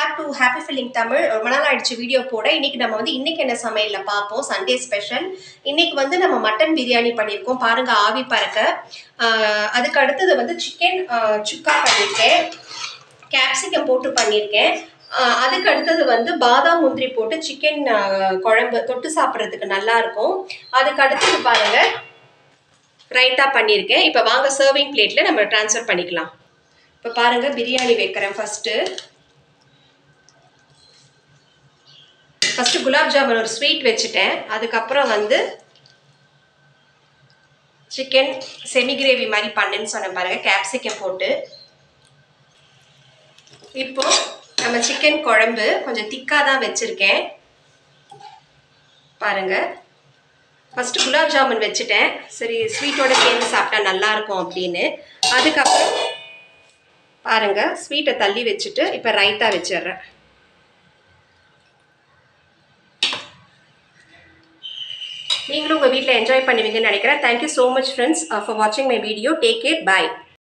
Back to happy feeling Tamil. ரொம்ப நாள் ஆயிடுச்சு வீடியோ போட. இன்னைக்கு நம்ம வந்து இன்னைக்கு என்ன சமையல்ல பார்ப்போம். Sunday special. இன்னைக்கு வந்து நம்ம மட்டன் பிரியாணி பண்ணியிருக்கோம். பாருங்க ஆவி பறக்க. அதுக்கு அடுத்தது வந்து சிக்கன் சுக்கா பண்ணியிருக்கேன். கேப்சிகம் போட்டு பண்ணியிருக்கேன். அதுக்கு அடுத்தது வந்து பாதாம் முந்திரி போட்டு சிக்கன் குழம்பு தொட்டு சாப்பிட்றதுக்கு நல்லா இருக்கும். அதுக்கு அடுத்தது பாருங்க ரைத்தா பண்ணியிருக்கேன். இப்போ வாங்க சர்விங் பிளேட்ல நம்ம ட்ரான்ஸ்ஃபர் பண்ணிக்கலாம். இப்போ பாருங்க பிரியாணி வைக்கிறேன். ஃபர்ஸ்ட் குலாப் ஜாமுன் ஒரு ஸ்வீட் வச்சுட்டேன். அதுக்கப்புறம் வந்து சிக்கன் செமி கிரேவி மாதிரி பண்ணுன்னு சொன்னேன் பாருங்க, கேப்சிகம் போட்டு. இப்போ நம்ம சிக்கன் குழம்பு கொஞ்சம் திக்காக தான் வச்சிருக்கேன் பாருங்க. ஃபர்ஸ்ட் குலாப் ஜாமுன் வச்சுட்டேன், சரி ஸ்வீட்டோட சேர்ந்து சாப்பிட்டா நல்லா இருக்கும் அப்படின்னு. அதுக்கப்புறம் பாருங்க ஸ்வீட்டை தள்ளி வச்சுட்டு இப்போ ரைத்தா வச்சிடுறேன். நீங்களும் உங்கள் வீட்டில் என்ஜாய் பண்ணுவீங்கன்னு நினைக்கிறேன். Thank you so much friends for வாட்சிங் my video. Take care, bye.